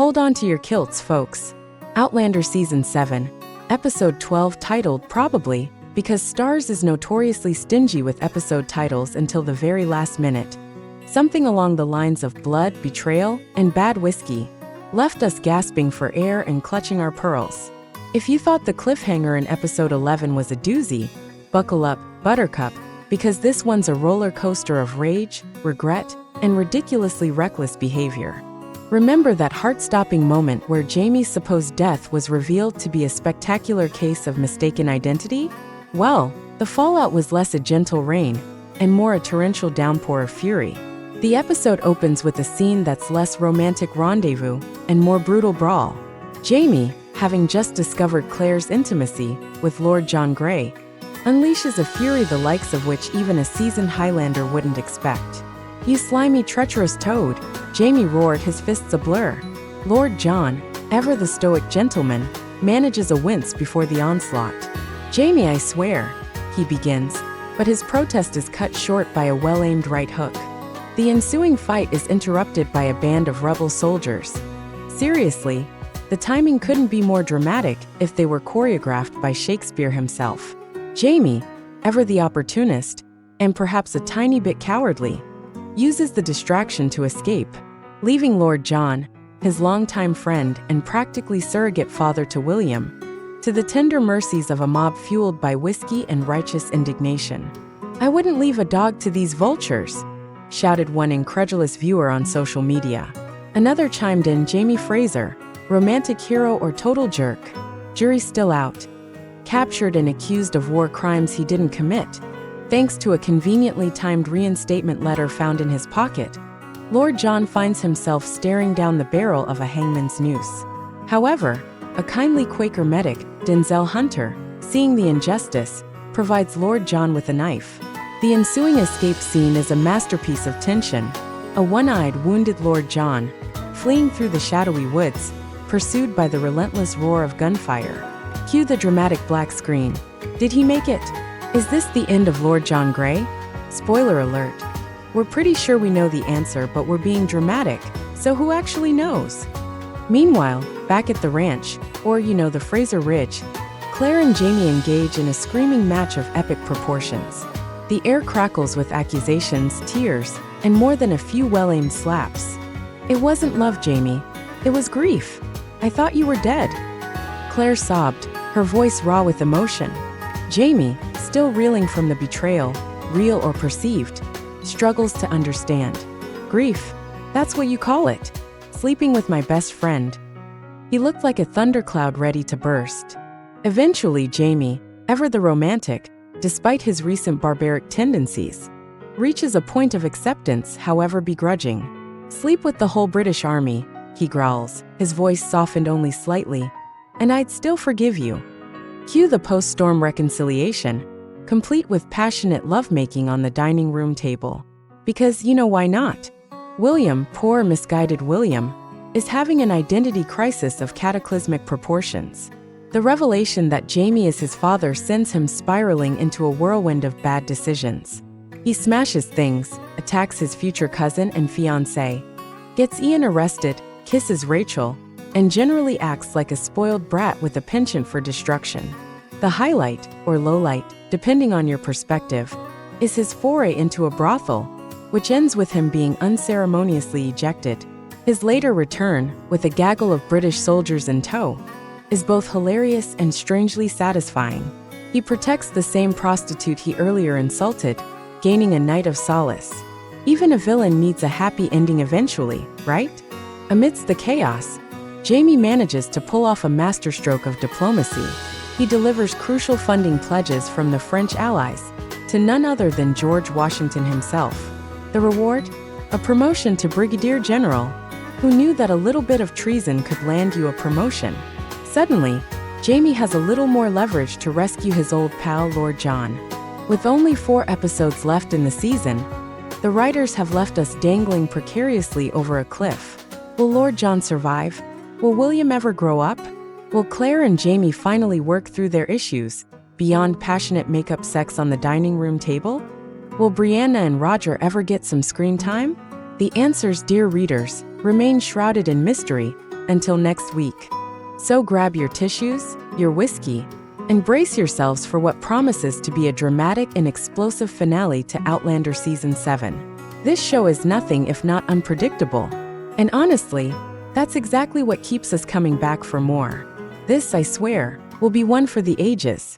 Hold on to your kilts, folks. Outlander Season 7, Episode 12, titled Probably, because Starz is notoriously stingy with episode titles until the very last minute. Something along the lines of blood, betrayal, and bad whiskey left us gasping for air and clutching our pearls. If you thought the cliffhanger in Episode 11 was a doozy, buckle up, Buttercup, because this one's a roller coaster of rage, regret, and ridiculously reckless behavior. Remember that heart-stopping moment where Jamie's supposed death was revealed to be a spectacular case of mistaken identity? Well, the fallout was less a gentle rain and more a torrential downpour of fury. The episode opens with a scene that's less romantic rendezvous and more brutal brawl. Jamie, having just discovered Claire's intimacy with Lord John Grey, unleashes a fury the likes of which even a seasoned Highlander wouldn't expect. "You slimy, treacherous toad," Jamie roared, his fists a blur. Lord John, ever the stoic gentleman, manages a wince before the onslaught. "Jamie, I swear," he begins, but his protest is cut short by a well-aimed right hook. The ensuing fight is interrupted by a band of rebel soldiers. Seriously, the timing couldn't be more dramatic if they were choreographed by Shakespeare himself. Jamie, ever the opportunist, and perhaps a tiny bit cowardly, uses the distraction to escape, leaving Lord John, his longtime friend and practically surrogate father to William, to the tender mercies of a mob fueled by whiskey and righteous indignation. "I wouldn't leave a dog to these vultures," shouted one incredulous viewer on social media. Another chimed in, "Jamie Fraser, romantic hero or total jerk? Jury's still out. Captured and accused of war crimes he didn't commit, thanks to a conveniently timed reinstatement letter found in his pocket. Lord John finds himself staring down the barrel of a hangman's noose. However, a kindly Quaker medic, Denzel Hunter, seeing the injustice, provides Lord John with a knife. The ensuing escape scene is a masterpiece of tension. A one-eyed, wounded Lord John, fleeing through the shadowy woods, pursued by the relentless roar of gunfire. Cue the dramatic black screen. Did he make it? Is this the end of Lord John Grey? Spoiler alert. We're pretty sure we know the answer, but we're being dramatic, so who actually knows? Meanwhile, back at the ranch, or the Fraser Ridge, Claire and Jamie engage in a screaming match of epic proportions. The air crackles with accusations, tears, and more than a few well-aimed slaps. "It wasn't love, Jamie. It was grief. I thought you were dead," Claire sobbed, her voice raw with emotion. Jamie, still reeling from the betrayal, real or perceived, struggles to understand. "Grief? That's what you call it? Sleeping with my best friend." He looked like a thundercloud ready to burst. Eventually, Jamie, ever the romantic, despite his recent barbaric tendencies, reaches a point of acceptance, however begrudging. "Sleep with the whole British Army," he growls, his voice softened only slightly, "and I'd still forgive you." Cue the post-storm reconciliation, complete with passionate lovemaking on the dining room table. Because why not? William, poor misguided William, is having an identity crisis of cataclysmic proportions. The revelation that Jamie is his father sends him spiraling into a whirlwind of bad decisions. He smashes things, attacks his future cousin and fiancé, gets Ian arrested, kisses Rachel, and generally acts like a spoiled brat with a penchant for destruction. The highlight, or lowlight, depending on your perspective, is his foray into a brothel, which ends with him being unceremoniously ejected. His later return, with a gaggle of British soldiers in tow, is both hilarious and strangely satisfying. He protects the same prostitute he earlier insulted, gaining a night of solace. Even a villain needs a happy ending eventually, right? Amidst the chaos, Jamie manages to pull off a masterstroke of diplomacy. He delivers crucial funding pledges from the French allies to none other than George Washington himself. The reward? A promotion to Brigadier General. Who knew that a little bit of treason could land you a promotion? Suddenly, Jamie has a little more leverage to rescue his old pal Lord John. With only 4 episodes left in the season, the writers have left us dangling precariously over a cliff. Will Lord John survive? Will William ever grow up? Will Claire and Jamie finally work through their issues, beyond passionate makeup sex on the dining room table? Will Brianna and Roger ever get some screen time? The answers, dear readers, remain shrouded in mystery until next week. So grab your tissues, your whiskey, and brace yourselves for what promises to be a dramatic and explosive finale to Outlander Season 7. This show is nothing if not unpredictable. And honestly, that's exactly what keeps us coming back for more. This, I swear, will be one for the ages.